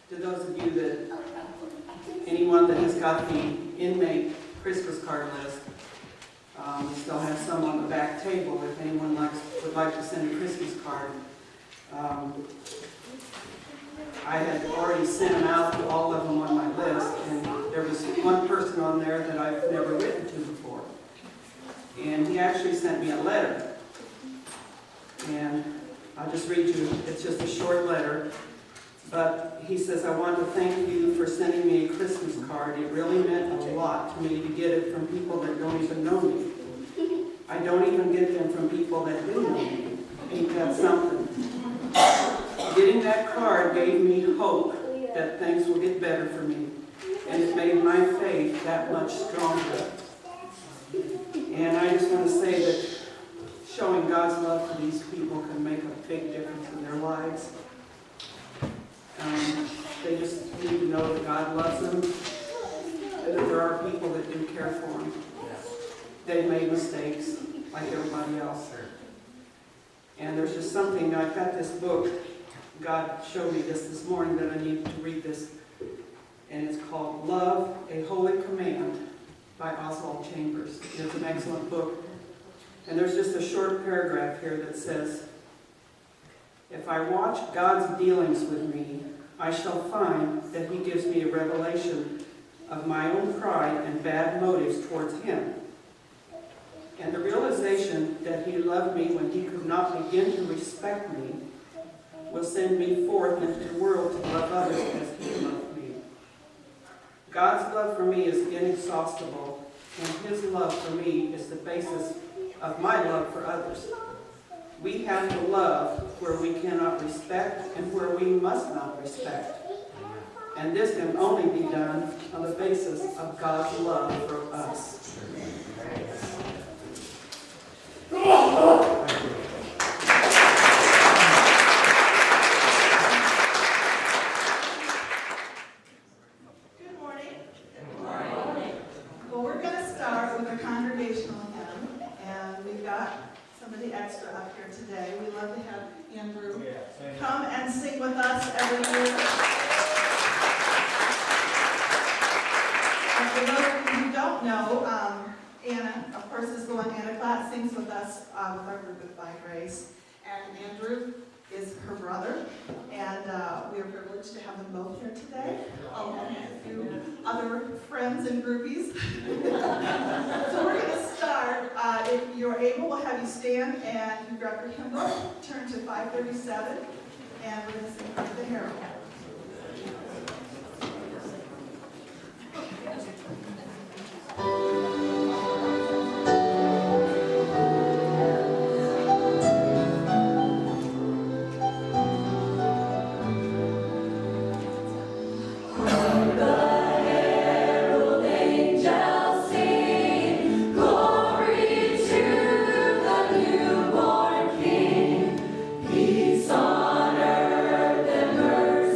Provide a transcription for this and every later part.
to those of you that, anyone that has got the inmate Christmas card list, we still have some on the back table if anyone would like to send a Christmas card. I had already sent them out to all of them on my list, and there was one person on there that I've never written to before. And he actually sent me a letter. And I'll just read you, it's just a short letter. But he says, I want to thank you for sending me a Christmas card. It really meant a lot to me to get it from people that don't even know me. I don't even get them from people that do know me. Ain't that something? Getting that card gave me hope that things will get better for me. And it made my faith that much stronger. And I just want to say that showing God's love for these people can make a big difference in their lives. They just need to know that God loves them, and that there are people that do care for them. They've made mistakes like everybody else. And there's just something, I've got this book, God showed me this morning that I need to read this, and it's called Love, a Holy Command by Oswald Chambers. It's an excellent book. And there's just a short paragraph here that says, if I watch God's dealings with me, I shall find that he gives me a revelation of my own pride and bad motives towards him. And the realization that he loved me when he could not begin to respect me will send me forth into the world to love others as he loved me. God's love for me is inexhaustible, and his love for me is the basis of my love for others. We have to love where we cannot respect and where we must not respect. And this can only be done on the basis of God's love for us. Good morning. Good morning. Well, we're going to start with a congregational hymn, and we've got somebody extra up here today. We love to have Andrew come and sing with us every year. And for those of you who don't know, Anna, of course, is the one, Anna Klatt, sings with us with our group with By Grace. And Andrew is her brother, and we are privileged to have them both here today, along with a few other friends and groupies. So we're going to start. If you're able, we'll have you stand and you grab your hymnal, turn to 537, and we're going to sing part of the Herald. Peace on earth and mercy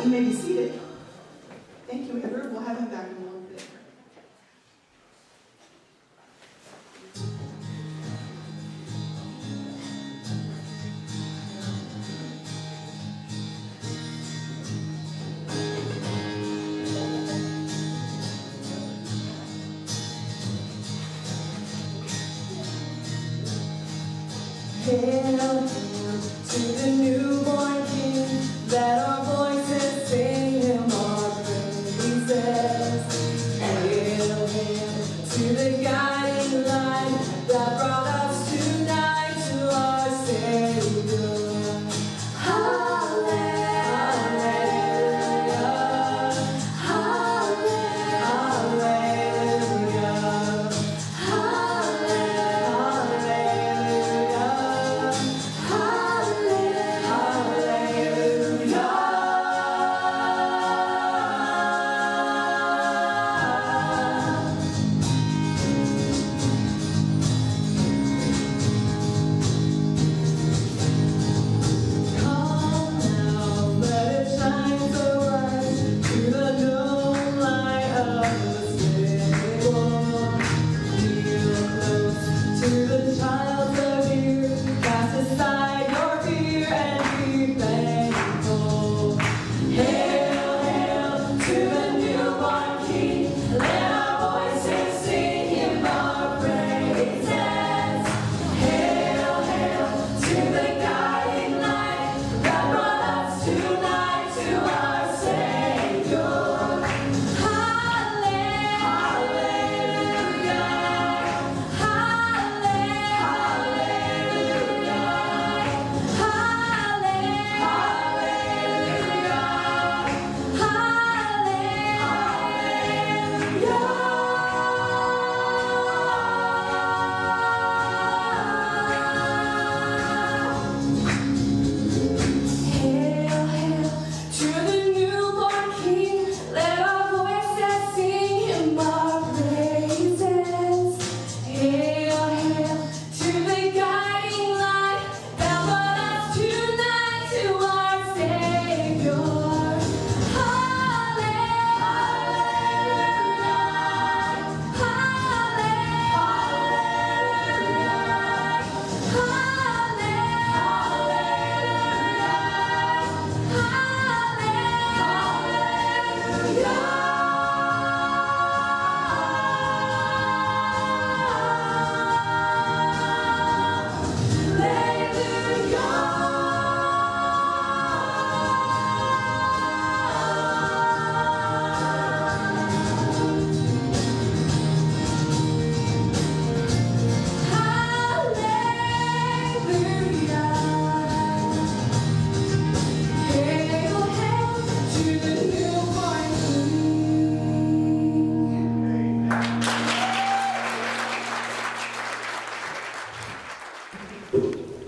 You may be seated. Thank you, Andrew. We'll have him back in a little bit. Hail, hail to the newborn King, let our voices sing him our praises. Hail, hail to the guiding light that brought us tonight to our Savior. Hallelujah, hallelujah, hallelujah.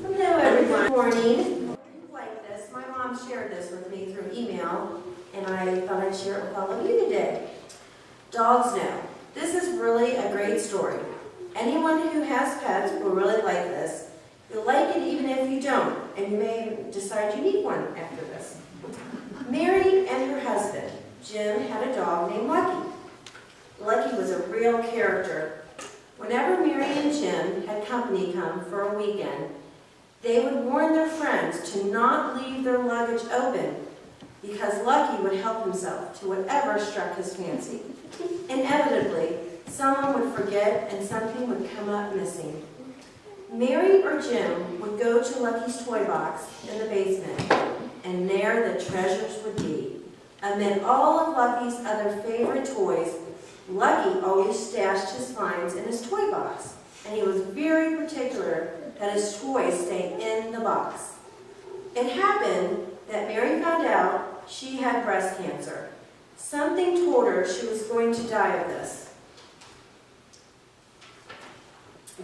Hello everyone. Good morning. Like this, my mom shared this with me through email, and I thought I'd share it with all of you today. Dogs know. This is really a great story. Anyone who has pets will really like this. You'll like it even if you don't, and you may decide you need one after this. Mary and her husband, Jim, had a dog named Lucky. Lucky was a real character. Whenever Mary and Jim had company come for a weekend, they would warn their friends to not leave their luggage open because Lucky would help himself to whatever struck his fancy. Inevitably, someone would forget and something would come up missing. Mary or Jim would go to Lucky's toy box in the basement, and there the treasures would be. Amid all of Lucky's other favorite toys, Lucky always stashed his finds in his toy box, and he was very particular that his toys stay in the box. It happened that Mary found out she had breast cancer. Something told her she was going to die of this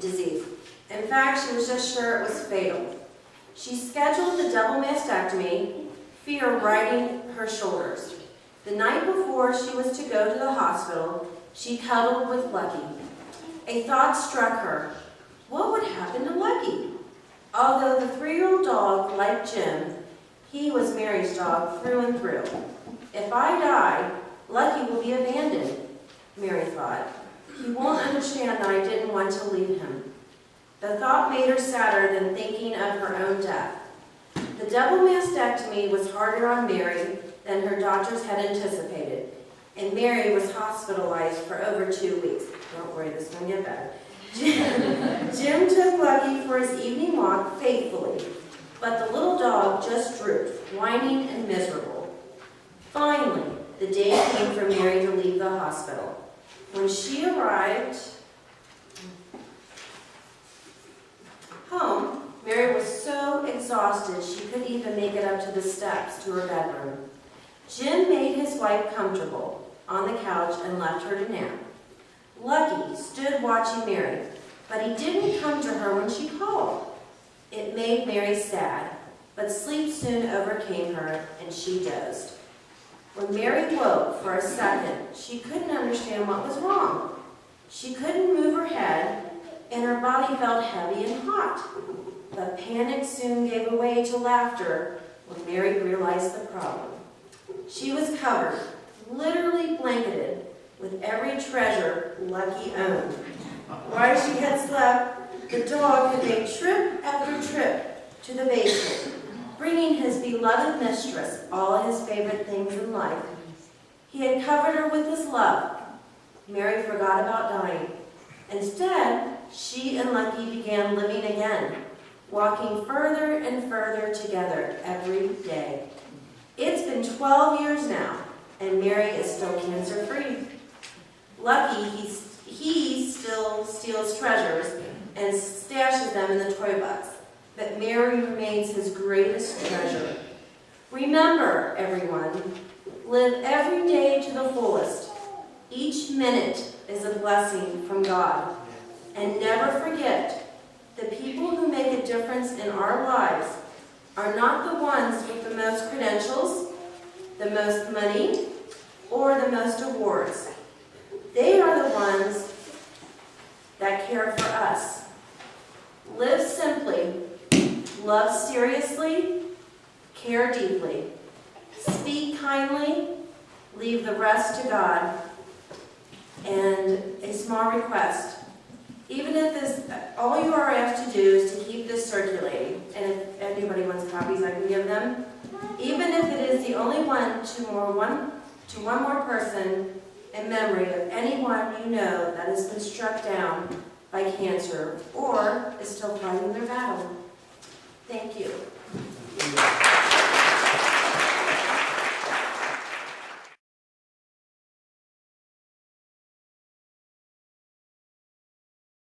disease. In fact, she was just sure it was fatal. She scheduled the double mastectomy, fear riding her shoulders. The night before she was to go to the hospital, she cuddled with Lucky. A thought struck her. What would happen to Lucky? Although the 3-year-old dog liked Jim, He was Mary's dog through and through. If I die, Lucky will be abandoned, Mary thought. He won't understand that I didn't want to leave him. The thought made her sadder than thinking of her own death. The double mastectomy was harder on Mary than her doctors had anticipated, and Mary was hospitalized for over 2 weeks. Don't worry, this one get better. Jim took Lucky for his evening walk faithfully, but the little dog just drooped, whining and miserable. Finally, the day came for Mary to leave the hospital. When she arrived home, Mary was so exhausted she couldn't even make it up to the steps to her bedroom. Jim made his wife comfortable on the couch and left her to nap. Lucky stood watching Mary, but he didn't come to her when she called. It made Mary sad, but sleep soon overcame her and she dozed. When Mary woke for a second, she couldn't understand what was wrong. She couldn't move her head, and her body felt heavy and hot. But panic soon gave way to laughter when Mary realized the problem. She was covered, literally blanketed, with every treasure Lucky owned. While she had slept, the dog had made trip after trip to the basement, bringing his beloved mistress all his favorite things in life. He had covered her with his love. Mary forgot about dying. Instead, she and Lucky began living again, walking further and further together every day. It's been 12 years now, and Mary is still cancer-free. Lucky, he still steals treasures and stashes them in the toy box, but Mary remains his greatest treasure. Remember, everyone, live every day to the fullest. Each minute is a blessing from God. And never forget, the people who make a difference in our lives are not the ones with the most credentials, the most money, or the most awards. They are the ones that care for us. Live simply, love seriously, care deeply, speak kindly, leave the rest to God. And a small request. Even if this, all you are asked to do is to keep this circulating, and if anybody wants copies, I can give them. Even if it is the only one to one more person in memory of anyone you know that has been struck down by cancer or is still fighting their battle. Thank you.